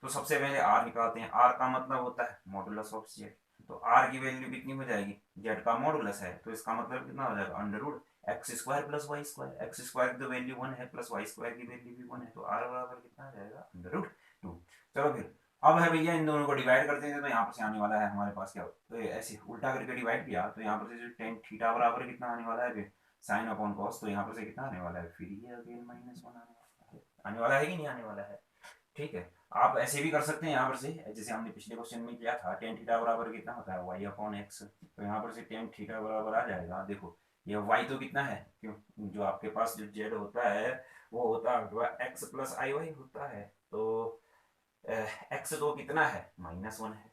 Speaker 1: तो सबसे पहले r निकालते हैं। r का मतलब होता है मॉडुलस ऑफ z। तो r की वैल्यू कितनी हो जाएगी, z का मॉडुलस है, तो इसका मतलब कितना हो जाएगा, √x² + y²। x² की तो वैल्यू 1 है, प्लस y² की वैल्यू भी 1 है, तो r बराबर कितना आ जाएगा, √2। चलो फिर अब है भैया इन दोनों को डिवाइड करते हैं, तो यहाँ पर से आने वाला है हमारे पास क्या, तो ऐसे उल्टा करके डिवाइड किया, तो यहाँ पर से जो टेन थीटा बराबर कितना आने वाला है, फिर साइन अपॉन कॉस, तो यहाँ पर से कितना आने वाला है, फिर ये अगेन -1 आने वाला है कि नहीं आने वाला है। ठीक है, आप ऐसे भी कर सकते हैं यहाँ पर से, जैसे हमने पिछले क्वेश्चन में किया था, टेन थीटा बराबर कितना होता है, y/x। तो यहाँ पर से टेन थीटा बराबर आ जाएगा, देखो ये y तो कितना है, क्यों, जो आपके पास जो z होता है वो होता है x + iy होता है। तो x तो कितना है, -1 है,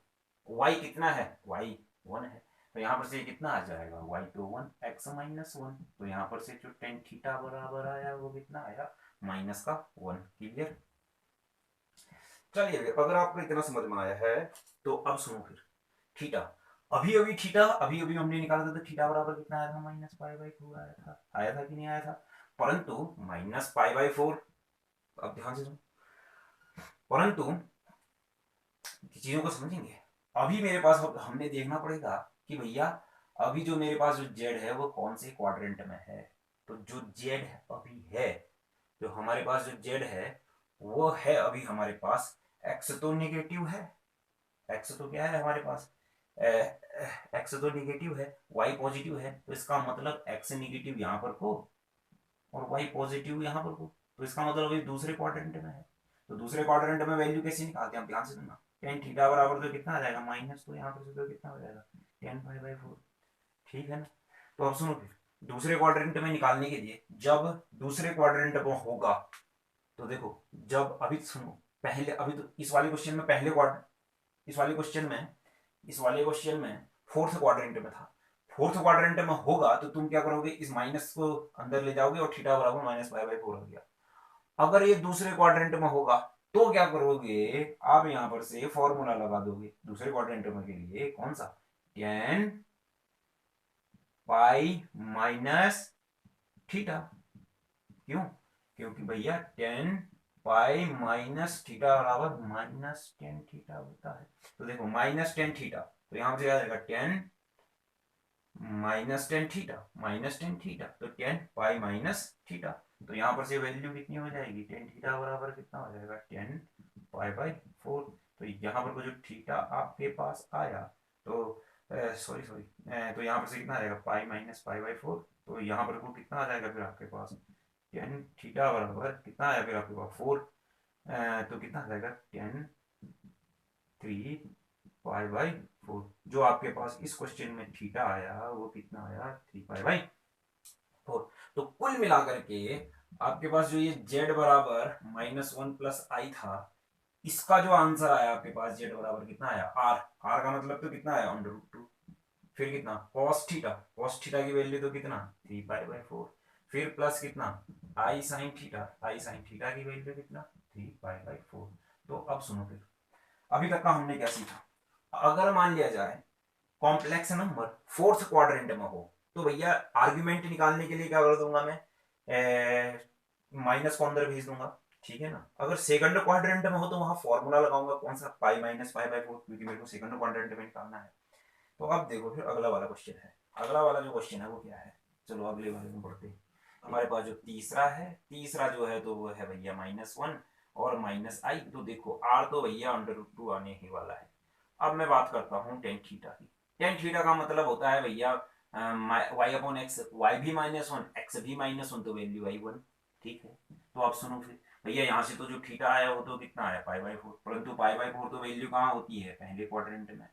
Speaker 1: y कितना है, y 1 है, तो यहाँ पर से कितना आ जाएगा, y तो 1, x -1। तो यहाँ पर से जो टेन थीटा बराबर आया वो कितना आया, -1। क्लियर? चलिए अगर आपको इतना समझ में आया है तो अब सुनो फिर थीटा, अभी अभी थीटा अभी अभी हमने निकाला था, तो थीटा बराबर कितना आया था, -π/4 आया था कि नहीं आया था? परंतु -π/4, अब ध्यान से सुनो, परंतु चीजों को समझेंगे। अभी मेरे पास हमने देखना पड़ेगा कि भैया अभी जो मेरे पास जो z है वो कौन से क्वाड्रेंट में है। तो जो z अभी है, जो हमारे पास जो z है वो है अभी हमारे पास, x तो निगेटिव है, x तो क्या है हमारे पास, x तो निगेटिव है, y पॉजिटिव है, तो इसका मतलब x निगेटिव यहाँ पर को और y पॉजिटिव यहाँ पर को, तो इसका मतलब अभी दूसरे क्वाड्रेंट में है। तो दूसरे क्वाड्रेंट में वैल्यू कैसे निकालते हैं, आप ध्यान से सुनना, टेन थीटा बराबर तो कितना आ जाएगा, माइनस, तो यहाँ पर से तो कितना हो जाएगा, 10π/4। ठीक है ना? तो अब सुनो फिर दूसरे क्वाड्रेंट में निकालने के लिए, जब दूसरे क्वाड्रेंट में होगा, तो देखो जब, अभी सुनो पहले, अभी तो इस वाले क्वेश्चन में पहले क्वाड्रेंट, इस वाले क्वेश्चन में फोर्थ क्वाड्रेंट में था। फोर्थ क्वाड्रेंट में होगा तो तुम क्या करोगे, इस माइनस को अंदर ले जाओगे और थीटा बराबर माइनस पाई बाई 4 हो गया। अगर ये दूसरे क्वाड्रेंट में होगा तो क्या करोगे, आप यहां पर से फॉर्मूला लगा दोगे दूसरे क्वाड्रेंट में के लिए, कौन सा, tan पाई माइनस थीटा। क्यों, क्योंकि भैया tan पाई माइनस थीटा बराबर माइनस टेन थीटा होता है। तो देखो माइनस टेन थीटा, तो यहां पर आ जाएगा टेन माइनस टेन थीटा, तो टेन पाई माइनस थीटा। तो यहां पर से वैल्यू कितनी हो जाएगी, टेन थीटा बराबर कितना हो जाएगा, टेन पाई बाई 4। तो यहाँ पर को जो थीटा आपके पास आया, तो सॉरी तो यहाँ पर से कितना आ जाएगा, पाई माइनस पाई बाई 4। तो यहाँ पर को कितना आ जाएगा फिर आपके पास, टेन थीटा बराबर कितना आया फिर आपके पास 4। तो कितना आ जाएगा, टेन थ्री पाई बाई 4। जो आपके पास इस क्वेश्चन में थीटा आया वो कितना आया, 3 पाई बाई 4। तो कुल मिलाकर के आपके पास जो ये z बराबर -1 प्लस आई था, इसका जो आंसर आया आपके पास z बराबर कितना आया, r का मतलब तो कितना आया, √2। फिर कितना, cos थीटा की वैल्यू तो कितना, 3 पाई बाई 4। फिर प्लस कितना, आई साइन थीटा की वैल्यू कितना, 3 पाई बाई 4। तो अब सुनो, फिर अभी तक का हमने क्या सीखा, अगर मान लिया जाए कॉम्प्लेक्स नंबर फोर्थ क्वाड्रेंट में हो, तो भैया आर्ग्यूमेंट निकालने के लिए क्या कर दूंगा मैं, माइनस को अंदर भेज दूंगा, ठीक है ना। अगर सेकंड क्वाड्रेंट में हो तो वहां फॉर्मूला लगाऊंगा, कौन सा, पाई माइनस पाई बाई 4, क्योंकि मेरे को सेकंड क्वाड्रेंट में निकालना है। तो अब देखो फिर अगला वाला क्वेश्चन है, अगला वाला जो क्वेश्चन है वो क्या है, चलो अगले वाले में बढ़ते हैं। हमारे पास जो तीसरा जो है तो वो है भैया -1 और माइनस आई। तो देखो आर तो भैया √2 आने ही वाला है। अब मैं बात करता हूँ टेन थीटा की। टेन थीटा का मतलब होता है भैया वाई अपॉन एक्स, वाई भी -1 एक्स भी -1, तो वैल्यू आई 1, ठीक है। तो आप सुनो फिर भैया, यहाँ से तो जो थीटा आया वो तो कितना आया, पाई बाई 4, परंतु पाई बाई 4 तो वैल्यू कहाँ होती है, पहले क्वाड्रेंट में।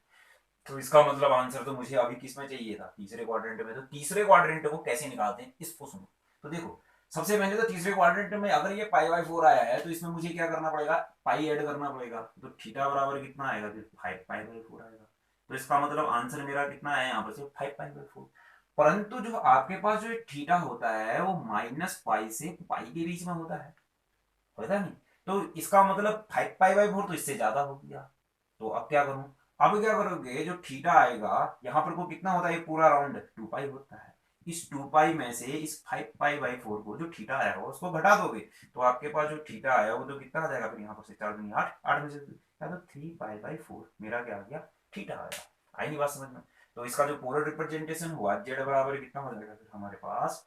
Speaker 1: तो इसका मतलब आंसर तो मुझे अभी किस में चाहिए था, तीसरे क्वाड्रेंट में। तो तीसरे क्वाड्रेंट को कैसे निकालते हैं इसको सुनो। तो देखो सबसे पहले तो तीसरे क्वाड्रेंट में अगर ये पाई बाई 4 आया है तो इसमें मुझे क्या करना पड़ेगा, पाई ऐड करना पड़ेगा। तो थीटा बराबर कितना आएगा फिर, 5 पाई बाई 4 आएगा। तो इसका मतलब आंसर मेरा कितना है यहाँ पर से, 5 पाई बाई 4। परंतु जो आपके पास जो थीटा होता है वो माइनस पाई से पाई के बीच में होता नहीं। तो इसका मतलब 5 पाई बाई 4 तो इससे ज्यादा हो गया। तो अब क्या करूं, अब क्या करोगे, जो थीटा आएगा यहाँ पर को कितना होता है, पूरा राउंड 2 पाई होता है। इस 2 पाई में से इस 5 पाई बाई 4 को जो थीटा आया होगा उसको घटा दोगे, तो आपके पास जो थीटा आया वो तो कितना आ जाएगा फिर यहाँ पर से, 4 दूनी 8, 8 में से तो 3 पाई बाई 4 मेरा क्या आ गया, थीटा आया। आई नहीं बात समझ में। तो इसका जो पोलर रिप्रेजेंटेशन हुआ जेड बराबर कितना हो जाएगा फिर हमारे पास,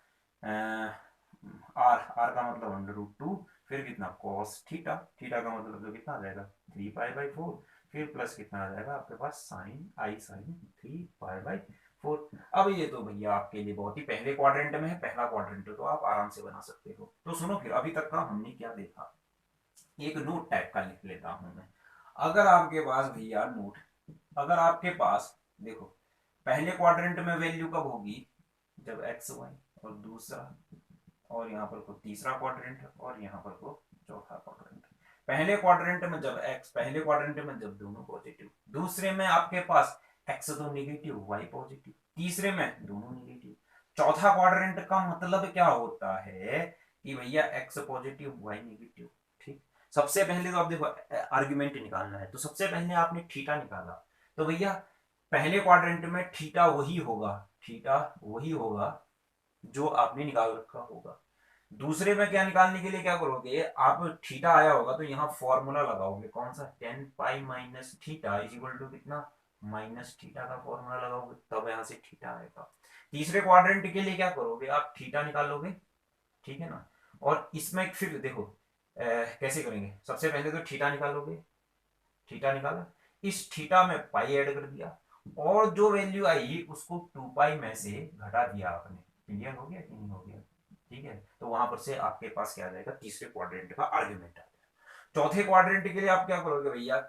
Speaker 1: आर का मतलब √2, फिर कितना कॉस थीटा, थीटा का मतलब तो कितना आ जाएगा, 3 पाई बाई 4, फिर प्लस कितना आ जाएगा आपके पास, sine i sine 3 pi by 4। अब ये तो भैया आपके लिए बहुत ही पहले क्वाड्रेंट में है, पहला क्वाड्रेंट तो आप आराम से बना सकते हो। तो सुनो फिर अभी तक का हमने क्या देखा, एक नोट टाइप का लिख लेता हूं मैं। अगर आपके पास भैया नोट, अगर आपके पास देखो पहले क्वाड्रेंट में वैल्यू कब होगी, जब एक्स वाई, और दूसरा, और यहाँ पर को तीसरा क्वाड्रेंट, और यहाँ पर को चौथा क्वाड्रेंट। पहले क्वाड्रेंट में जब एक्स, पहले क्वाड्रेंट में जब दोनों पॉजिटिव, दूसरे में आपके पास एक्स तो नेगेटिव वाई पॉजिटिव, तीसरे में दोनों नेगेटिव। चौथा क्वाड्रेंट का मतलब क्या होता है कि भैया एक्स पॉजिटिव वाई नेगेटिव, ठीक। सबसे पहले तो आप देखो आर्ग्यूमेंट निकालना है, तो सबसे पहले आपने थीटा निकाला, तो भैया पहले क्वाड्रेंट में थीटा वही होगा जो आपने निकाल रखा होगा। दूसरे में क्या निकालने के लिए क्या करोगे आप, थीटा आया होगा तो यहाँ फॉर्मूला लगाओगे, कौन सा, tan pi minus theta is equal to कितना, माइनस थीटा का फॉर्मूला लगाओगे, तब यहाँ से थीटा आएगा। तीसरे क्वाड्रेंट के लिए क्या करोगे आप, थीटा निकालोगे, ठीक है ना। और इसमें फिर देखो कैसे करेंगे, सबसे पहले तो थीटा निकालोगे, थीटा निकाला, इस थीटा में पाई ऐड कर दिया, और जो वैल्यू आई उसको 2 पाई में से घटा दिया आपने। क्लियर हो गया कि नहीं हो गया, ठीक है। तो वहां पर से आपके पास क्या आ जाएगा, तीसरे क्वाड्रेंट का आर्ग्यूमेंट आ जाएगा। चौथे क्वाड्रेंट के लिए आप क्या करोगे भैया,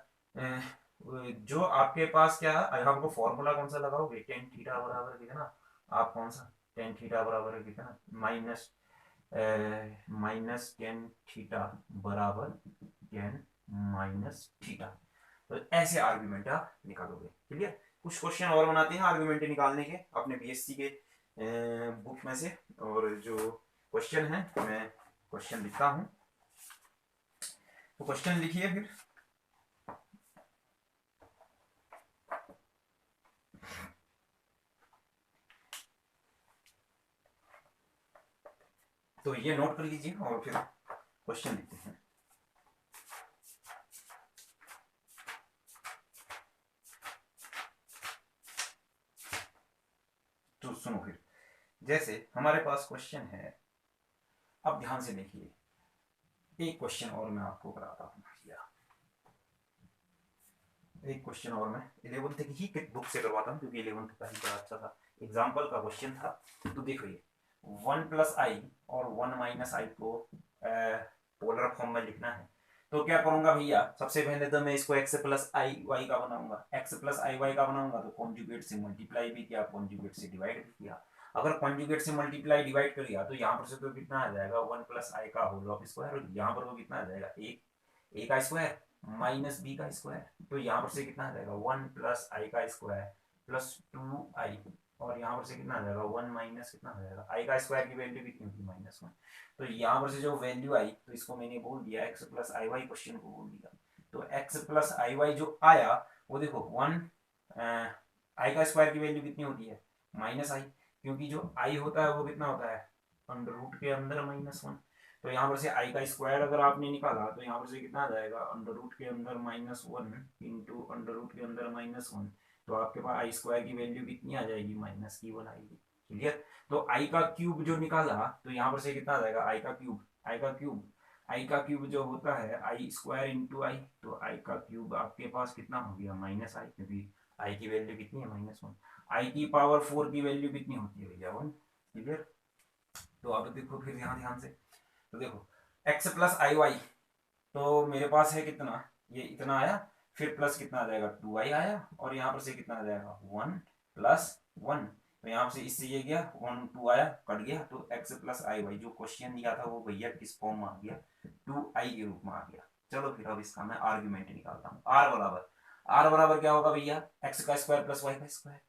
Speaker 1: जो आपके पास क्या है, आपको फॉर्मूला कौन सा लगाओगे, टेन थीटा बराबर कितना, आप कौन सा, टेन थीटा बराबर कितना, माइनस टेन थीटा बराबर टेन माइनस थीटा। तो ऐसे आर्ग्यूमेंट आप निकालोगे। क्लियर? कुछ क्वेश्चन और बनाते हैं आर्ग्यूमेंट निकालने के अपने बीएससी के बुक में से, और जो क्वेश्चन है मैं क्वेश्चन लिखता हूँ, तो क्वेश्चन लिखिए फिर। तो ये नोट कर लीजिए और फिर क्वेश्चन लिखते हैं। तो सुनो फिर, जैसे हमारे पास क्वेश्चन है, अब ध्यान से देखिए, एक क्वेश्चन और मैं आपको कराता हूँ भैया, एक क्वेश्चन और मैं 11th की ही बुक से करवाता हूँ, क्योंकि 11th का ही बड़ा अच्छा था, एग्जाम्पल का क्वेश्चन था। तो देखो ये 1 + i और 1 - i को पोलर फॉर्म में लिखना है। तो क्या करूंगा भैया, सबसे पहले तो मैं इसको x + i y का बनाऊंगा, x + i y का बनाऊंगा तो कॉन्जुगेट से मल्टीप्लाई भी किया, कॉन्जुगेट से डिवाइड भी किया। अगर कॉन्जुगेट से मल्टीप्लाई डिवाइड कर लिया तो यहाँ पर से तो कितना आ जाएगा 1 + i का होल ऑफ स्क्वायर, और यहाँ पर वो कितना आ जाएगा a का स्क्वायर माइनस b का स्क्वायर। तो यहाँ पर से कितना आ जाएगा 1 + i का स्क्वायर प्लस 2i, और यहाँ पर से कितना आ जाएगा 1 माइनस कितना आ जाएगा i का स्क्वायर की वैल्यू कितनी होगी -1। तो यहाँ पर से जो वैल्यू आई तो इसको मैंने बोल दिया x + iy, क्वेश्चन को बोल दिया। तो x + iy जो आया वो देखो 1 i का स्क्वायर की वैल्यू कितनी होती है -i, क्योंकि जो i होता है वो कितना होता है √ के अंदर -1। तो यहाँ पर से i का स्क्वायर अगर आपने निकाला तो यहाँ पर से कितना आ जाएगा √ के अंदर -1 इंटू √ के अंदर -1। तो आपके पास i स्क्वायर की वैल्यू कितनी आ जाएगी -1 आएगी। क्लियर? तो i का क्यूब जो निकाला तो यहाँ पर से कितना आ जाएगा i का क्यूब जो होता है i² इंटू i, तो i का क्यूब आपके पास कितना हो गया -i, क्योंकि i की वैल्यू कितनी है -1। i की पावर 4 की वैल्यू कितनी होती है भैया 1। क्लियर? तो अब देखो फिर यहाँ ध्यान से, तो देखो x + iy, तो मेरे पास है कितना, ये इतना आया, फिर प्लस कितना आ जाएगा 2i आया, और यहाँ पर से कितना आ जाएगा 1 + 1। तो यहाँ से इससे ये गया 1 2 आया कट गया, तो x + iy जो क्वेश्चन दिया था वो भैया किस फॉर्म में आ गया 2i के रूप में आ गया। चलो फिर अब इसका मैं आर्ग्यूमेंट निकालता हूँ। r बराबर क्या होगा भैया x का स्क्वायर प्लस y का स्क्वायर।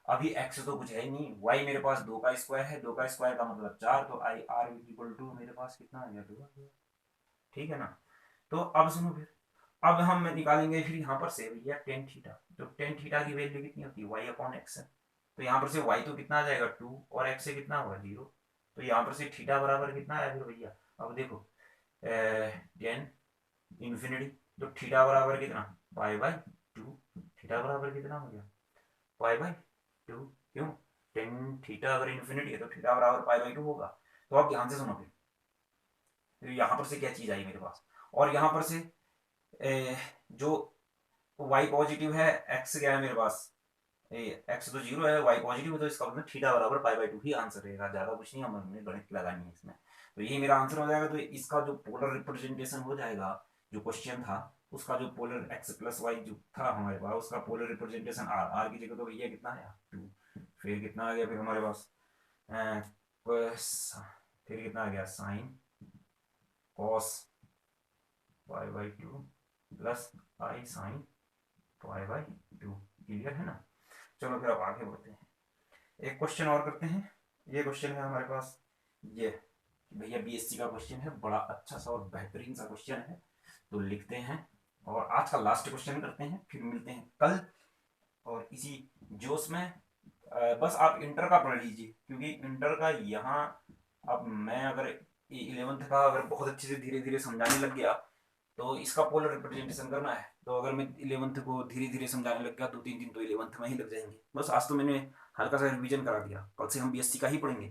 Speaker 1: अभी x तो कुछ है ही नहीं, y मेरे पास 2 का स्क्वायर है, 2 का स्क्वायर का मतलब 4, तो i r = मेरे पास कितना आ गया 2 आ गया। ठीक है ना? तो अब सुनो फिर, अब हम निकालेंगे फिर यहाँ पर से भैया टेन थीटा। तो टेन थीटा की वैल्यू कितनी होती है y/x है। तो यहाँ पर से y तो कितना आ जाएगा 2 और x से कितना होगा 0। तो यहाँ पर से थीटा बराबर कितना आया फिर भैया, अब देखो टेन इन्फिनिटी, तो थीटा बराबर कितना π/2। थीटा बराबर कितना हो गया π/2। क्यों? टेन थीटा अगर इन्फिनिटी है तो थीटा बराबर π/2 होगा। तो अब ध्यान से सुनो फिर, तो यहाँ पर से क्या चीज आई मेरे पास, और यहाँ पर से जो y पॉजिटिव है, x क्या है मेरे पास x तो 0 है, y पॉजिटिव है, तो इसका मतलब थीटा बराबर π/2 ही आंसर रहेगा, ज्यादा कुछ नहीं हमने गणित लगानी है इसमें। तो ये मेरा आंसर हो जाएगा। तो इसका जो पोलर रिप्रेजेंटेशन हो जाएगा, जो क्वेश्चन था उसका जो पोलर x + y जो था हमारे पास, उसका पोलर रिप्रेजेंटेशन r की जगह तो भैया कितना आया 2। फिर कितना आ गया फिर हमारे पास फिर कितना आ गया sin cos π/2 plus i sin π/2। Clear है ना? चलो फिर अब आगे बढ़ते हैं, एक क्वेश्चन और करते हैं। ये क्वेश्चन है हमारे पास, ये भैया बीएससी का क्वेश्चन है, बड़ा अच्छा सा और बेहतरीन सा क्वेश्चन है। तो लिखते हैं और आज का लास्ट क्वेश्चन करते हैं, फिर मिलते हैं कल और इसी जोश में। बस आप इंटर का पढ़ लीजिए, क्योंकि इंटर का यहाँ अब मैं अगर 11th का अगर बहुत अच्छे से धीरे धीरे समझाने लग गया तो इसका पोलर रिप्रेजेंटेशन करना है। तो अगर मैं 11th को धीरे धीरे समझाने लग गया 2-3 दिन तो 11th में ही लग जाएंगे। बस आज तो मैंने हल्का सा रिवीजन करा दिया, कल से हम बीएससी का ही पढ़ेंगे।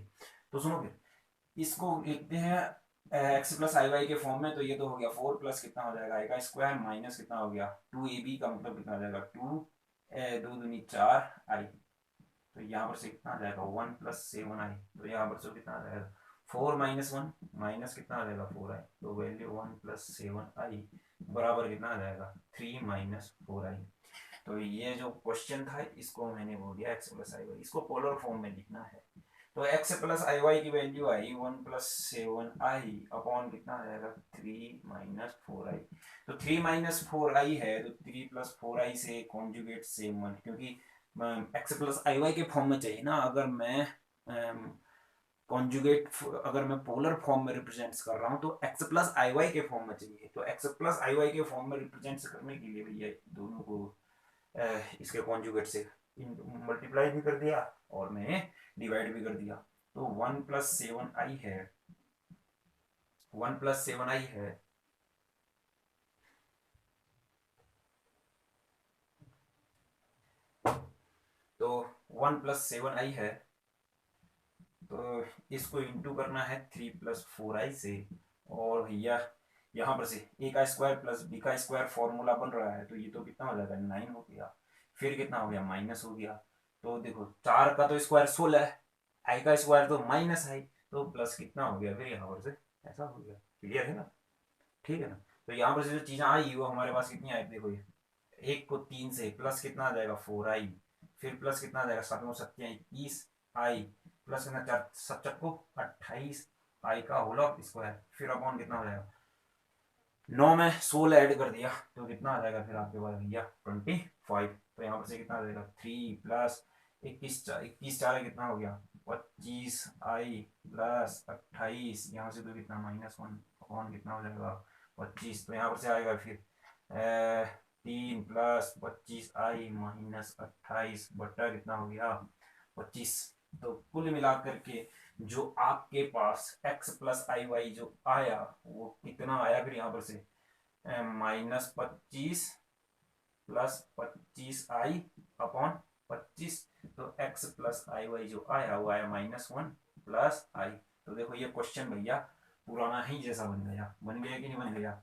Speaker 1: तो सुनो फिर, इसको लिखते हैं x + iy के फॉर्म में। तो ये तो हो गया 4 प्लस कितना हो जाएगा i का स्क्वायर माइनस कितना हो गया 2ab का मतलब कितना आ जाएगा 2 2 दूनी 4i। तो यहाँ पर से कितना आ जाएगा 1 + 7i। तो यहाँ पर से कितना आ जाएगा 4 - 1 माइनस कितना आ जाएगा 4i। तो वैल्यू 1 + 7i बराबर कितना आ जाएगा 3 - 4i। तो ये जो क्वेश्चन था इसको मैंने बोल दिया x + iy, इसको पोलर फॉर्म में लिखना है। तो x प्लस आई वाई की वैल्यू आई 1+7i अपॉन कितना आ जाएगा 3 - 4i। तो 3 - 4i है तो 3+4i से कॉन्जुगेट सेम वन, क्योंकि x प्लस आई वाई के फॉर्म में चाहिए ना। अगर मैं कॉन्जुगेट अगर मैं पोलर फॉर्म में रिप्रेजेंट कर रहा हूँ तो x प्लस आई वाई के फॉर्म में चाहिए। तो x प्लस आई वाई के फॉर्म में रिप्रेजेंट करने के लिए भैया दोनों को इसके कॉन्जुगेट से मल्टीप्लाई भी कर दिया और मैंने डिवाइड भी कर दिया। तो 1+7i है, 1+7i है, तो 1+7i है, तो इसको इंटू करना है 3+4i से। और भैया यहाँ पर से a का स्क्वायर प्लस b का स्क्वायर फॉर्मूला बन रहा है, तो ये तो कितना हो जाएगा 9 हो गया, फिर कितना हो गया माइनस हो गया। तो देखो 4 का तो स्क्वायर 16 है, i का स्क्वायर तो -i, तो प्लस कितना हो गया फिर यहाँ पर से ऐसा हो गया। क्लियर है ना? ठीक है ना? तो यहाँ पर से जो चीजें आई वो हमारे पास कितनी आई देखो, ये एक को 3 से प्लस कितना आ जाएगा 4i, फिर प्लस कितना आ जाएगा 7×7=21i, प्लस कितना 4×7=28i का होल ऑफ स्क्वायर, फिर अपॉन कितना हो जाएगा 9 में 16 ऐड कर दिया तो कितना आ जाएगा फिर आपके पास भैया 25। तो यहाँ पर से कितना आ जाएगा 3+21 कितना हो गया 25i प्लस 28, यहाँ से तो कितना -1 अपॉन कितना हो जाएगा 25। तो यहाँ पर से आएगा फिर 3+25i - 28 कितना हो गया 25। तो कुल मिलाकर के जो आपके पास x प्लस आई वाई जो आया वो कितना आया फिर यहाँ पर से -25 प्लस 25i अपॉन 25। तो x प्लस आई वाई जो आया वो आया -1 प्लस i। तो देखो ये क्वेश्चन भैया पुराना ही जैसा बन गया कि नहीं बन गया?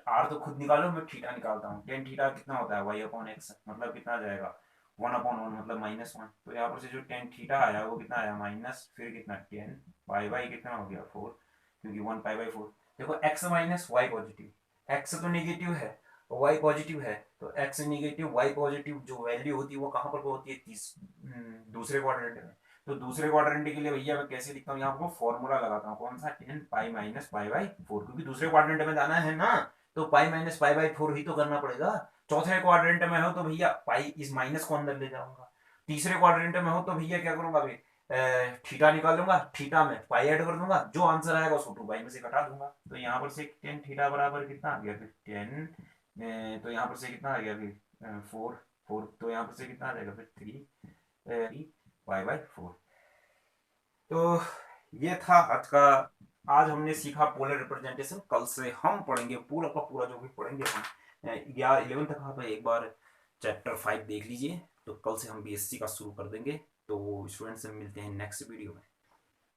Speaker 1: आर तो खुद निकालो, मैं थीटा निकालता हूँ। टेन थीटा कितना होता है वाई अपॉन एक्स, मतलब कितना आ जाएगा 1/1 मतलब -1। तो यहाँ पर से जो टेन थीटा आया वो कितना आया माइनस, फिर कितना 10 पाई बाई कितना हो गया 4, क्योंकि 1 पाई/4। देखो x minus y positive, x तो नेगेटिव है y पॉजिटिव है, तो x नेगेटिव y पॉजिटिव जो वैल्यू होती है वो कहाँ पर होती है दूसरे क्वाड्रेंट में। तो दूसरे क्वाड्रेंट के लिए भैया मैं कैसे लिखता हूँ, यहाँ पर फॉर्मूला लगाता हूँ कौन सा 10 पाई - पाई/4, क्योंकि दूसरे क्वाड्रेंट में जाना है ना, तो पाई - पाई/4 ही तो करना पड़ेगा। चौथे क्वाड्रेंट में हो तो भैया पाई इस माइनस को अंदर ले जाऊंगा, तीसरे क्वाड्रेंट में हो तो भैया क्या करूंगा भाई थीटा निकालूंगा, थीटा में पाई ऐड कर दूंगा, जो आंसर आएगा उसको 2 पाई में से घटा दूंगा। तो यहाँ पर से टेन थीटा बराबर कितना आ गया फिर 10, तो यहाँ पर से कितना आ गया फिर 4, तो यहाँ पर से कितना आ जाएगा फिर 3 पाई/4। तो ये था आज का, आज हमने सीखा पोलर रिप्रेजेंटेशन। कल से हम पढ़ेंगे पूरा का पूरा जो भी पढ़ेंगे हम 11 तक आप एक बार चैप्टर 5 देख लीजिए। तो कल से हम बीएससी का शुरू कर देंगे। तो स्टूडेंट्स से मिलते हैं नेक्स्ट वीडियो में।